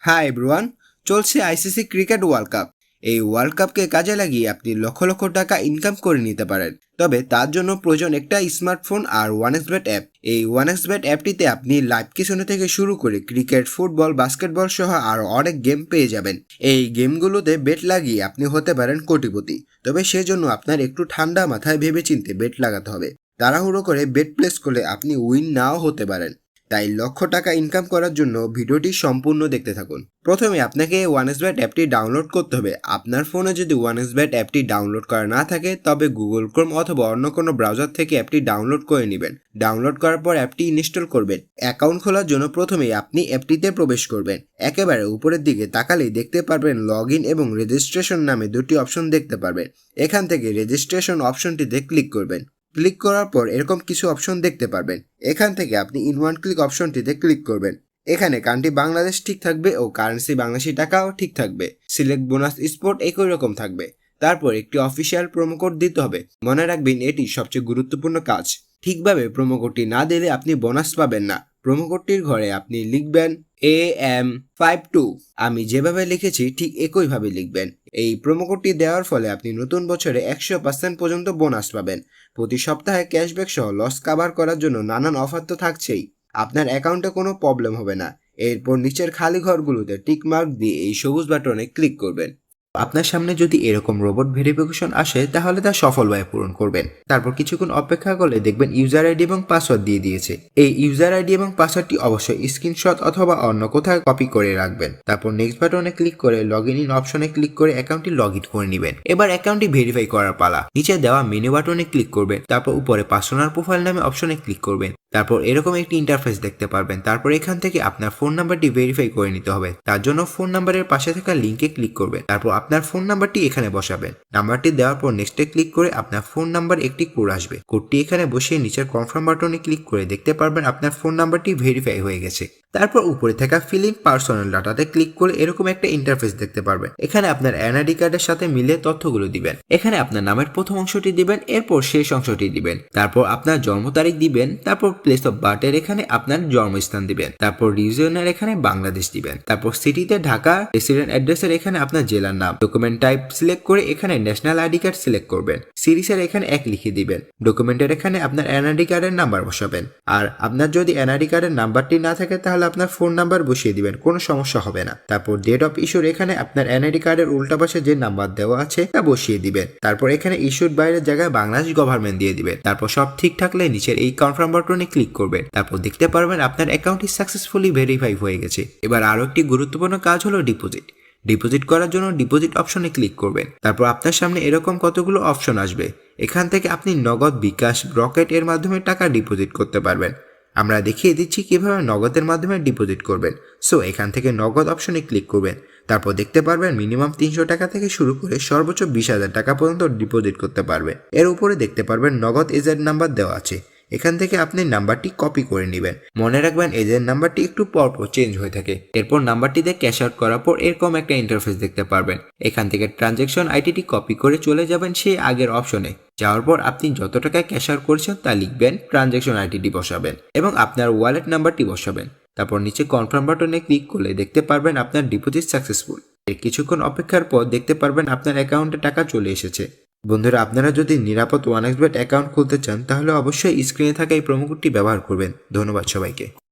Hi everyone, চলছে ICC cricket world cup. এই world কাপকে কাজে লাগিয়ে আপনি লক্ষ লক্ষ টাকা ইনকাম করে নিতে পারেন। তবে তার জন্য প্রয়োজন একটা স্মার্টফোন আর ওয়ানএক্সবেট অ্যাপ। এই ওয়ানএক্সবেট অ্যাপটিতে আপনি লাইভ কিসনে থেকে শুরু করে ক্রিকেট, ফুটবল, বাস্কেটবল সহ আরও অনেক গেম পেয়ে যাবেন। এই গেমগুলোতে বেট লাগিয়ে আপনি হতে পারেন কোটিপতি। তবে সেজন্য আপনার একটু ঠান্ডা মাথায় ভেবেচিন্তে বেট লাগাতে হবে। তাড়াহুড়ো করে বেট প্লেস করলে আপনি উইন নাও হতে পারেন। তাই লক্ষ টাকা ইনকাম করার জন্য ভিডিওটি সম্পূর্ণ দেখতে থাকুন। প্রথমে আপনাকে ওয়ানএক্সবেট অ্যাপটি ডাউনলোড করতে হবে। আপনার ফোনে যদি ওয়ানএক্সবেট অ্যাপটি ডাউনলোড করা না থাকে তবে গুগল ক্রোম অথবা অন্য কোনো ব্রাউজার থেকে অ্যাপটি ডাউনলোড করে নেবেন। ডাউনলোড করার পর অ্যাপটি ইনস্টল করবেন। অ্যাকাউন্ট খোলার জন্য প্রথমেই আপনি অ্যাপটিতে প্রবেশ করবেন। একেবারে উপরের দিকে তাকালেই দেখতে পারবেন লগ ইন এবং রেজিস্ট্রেশন নামে দুটি অপশন দেখতে পারবেন। এখান থেকে রেজিস্ট্রেশন অপশনটিতে ক্লিক করবেন। ক্লিক করার পর এরকম কিছু অপশন দেখতে পারবেন। এখান থেকে আপনি ইন ওয়ান ক্লিক অপশনটিতে ক্লিক করবেন। এখানে কান্ট্রি বাংলাদেশ ঠিক থাকবে ও কারেন্সি বাংলাদেশি টাকাও ঠিক থাকবে। সিলেক্ট বোনাস স্পোর্ট একই রকম থাকবে। তারপর একটি অফিসিয়াল প্রোমো কোড দিতে হবে। মনে রাখবেন এটি সবচেয়ে গুরুত্বপূর্ণ কাজ। ঠিকভাবে প্রোমো কোডটি না দিলে আপনি বোনাস পাবেন না। প্রোমো কোডটির ঘরে আপনি লিখবেন AM52। আমি যেভাবে লিখেছি ঠিক একইভাবে লিখবেন। এই প্রোমো কোডটি দেওয়ার ফলে আপনি নতুন বছরে 100% পর্যন্ত বোনাস পাবেন। প্রতি সপ্তাহে ক্যাশব্যাক সহ লস কভার করার জন্য নানান অফার তো থাকছেই। আপনার অ্যাকাউন্টে কোনো প্রবলেম হবে না। এরপর নিচের খালি ঘরগুলোতে টিক মার্ক দিয়ে এই সবুজ বাটনে ক্লিক করবেন। আপনার সামনে যদি এরকম রোবট ভেরিফিকেশন আসে তাহলে তা সফলভাবে পূরণ করবেন। তারপর কিছুক্ষণ অপেক্ষা করলে দেখবেন ইউজার আইডি এবং পাসওয়ার্ড দিয়ে দিয়েছে। এই ইউজার আইডি এবং পাসওয়ার্ডটি অবশ্যই স্ক্রিনশট অথবা অন্য কোথাও কপি করে রাখবেন। তারপর নেক্সট বাটনে ক্লিক করে লগ ইন অপশনে ক্লিক করে অ্যাকাউন্টটি লগ ইন করে নেবেন। এবার অ্যাকাউন্টটি ভেরিফাই করার পালা। নিচে দেওয়া মেনু বাটনে ক্লিক করবেন। তারপর উপরে পার্সোনাল প্রোফাইল নামে অপশনে ক্লিক করবেন। তারপর এরকম একটি ইন্টারফেস দেখতে পারবেন। তারপর এখান থেকে আপনার ফোন নাম্বারটি ভেরিফাই করে নিতে হবে। তার জন্য ফোন নাম্বারের পাশে থাকা লিঙ্কে ক্লিক করবেন। তারপর আপনার ফোন নাম্বারটি এখানে বসাবেন। নাম্বারটি দেওয়ার পর নেক্সটে ক্লিক করে আপনার ফোন নাম্বার একটি কোড আসবে। কোডটি এখানে বসিয়ে নিচের কনফার্ম বাটনে ক্লিক করে দেখতে পারবেন আপনার ফোন নাম্বারটি ভেরিফাই হয়ে গেছে। তারপর উপরে থাকা ফিল ইন পার্সোনাল ডাটাতে ক্লিক করে এরকম একটা ইন্টারফেস দেখতে পারবেন। এখানে আপনার এনআইডি কার্ডের সাথে মিলে তথ্যগুলো দিবেন। এখানে আপনার নামের প্রথম অংশটি দিবেন, এরপর শেষ অংশটি দিবেন। তারপর আপনার জন্ম তারিখ দিবেন। তারপর প্লেস অফ বার্থের এখানে আপনার জন্মস্থান দিবেন। তারপর রিজিয়নের এখানে বাংলাদেশ দিবেন। তারপর সিটিতে ঢাকা, রেসিডেন্ট অ্যাড্রেসের এখানে আপনার জেলার নাম। ডকুমেন্ট টাইপ সিলেক্ট করে এখানে ন্যাশনাল আইডি কার্ড সিলেক্ট করবেন। সিরিজের এখানে 1 লিখে দিবেন। ডকুমেন্টের এখানে আপনার এনআইডি কার্ডের নাম্বার বসাবেন। আর আপনার যদি এনআইডি কার্ডের নাম্বারটি না থাকে তাহলে আপনার ফোন নাম্বার বসিয়ে দিবেন, কোনো সমস্যা হবে না। তারপর ডেট অফ ইস্যুর এখানে আপনার এনআইডি কার্ডের উল্টা পাশে যে নাম্বার দেওয়া আছে তা বসিয়ে দিবেন। তারপর এখানে ইস্যুর বাইরের জায়গায় বাংলাদেশ গভর্নমেন্ট দিয়ে দিবেন। তারপর সব ঠিক থাকলে নিচের এই কনফার্ম বাটনে ক্লিক করবেন। তারপর দেখতে পারবেন আপনার অ্যাকাউন্টটি সাকসেসফুলি ভেরিফাই হয়ে গেছে। এবার আরো একটি গুরুত্বপূর্ণ কাজ হলো ডিপোজিট। ডিপোজিট করার জন্য ডিপোজিট অপশনে ক্লিক করবেন। তারপর আপনার সামনে এরকম কতগুলো অপশন আসবে। এখান থেকে আপনি নগদ, বিকাশ, রকেট এর মাধ্যমে টাকা ডিপোজিট করতে পারবেন। আমরা দেখিয়ে দিচ্ছি কিভাবে নগদের মাধ্যমে ডিপোজিট করবেন। সো এখান থেকে নগদ অপশনে ক্লিক করবেন। তারপর দেখতে পারবেন মিনিমাম 300 টাকা থেকে শুরু করে সর্বোচ্চ 20,000 টাকা পর্যন্ত ডিপোজিট করতে পারবেন। এর উপরে দেখতে পারবেন নগদ এজেন্ট নাম্বার দেওয়া আছে। এখান থেকে আপনি নাম্বারটি কপি করে নেবেন। মনে রাখবেন এজেন্ট নাম্বারটি একটু পরপর চেঞ্জ হয়ে থাকে। এরপর নাম্বারটিতে ক্যাশ আউট করার পর এরকম একটা ইন্টারফেস দেখতে পারবেন। এখান থেকে ট্রানজ্যাকশন আইডিটি কপি করে চলে যাবেন সেই আগের অপশনে। যাওয়ার পর আপনি যত টাকা ক্যাশ আউট করেছেন তা লিখবেন, ট্রানজ্যাকশন আইডিটি বসাবেন এবং আপনার ওয়ালেট নাম্বারটি বসাবেন। তারপর নিচে কনফার্ম বাটনে ক্লিক করলে দেখতে পারবেন আপনার ডিপোজিট সাকসেসফুল। এর কিছুক্ষণ অপেক্ষার পর দেখতে পারবেন আপনার অ্যাকাউন্টে টাকা চলে এসেছে। বন্ধুরা, আপনারা যদি নিরাপদ ওয়ানএক্সবেট অ্যাকাউন্ট খুলতে চান তাহলে অবশ্যই স্ক্রিনে থাকা এই প্রোমো কোডটি ব্যবহার করবেন। ধন্যবাদ সবাইকে।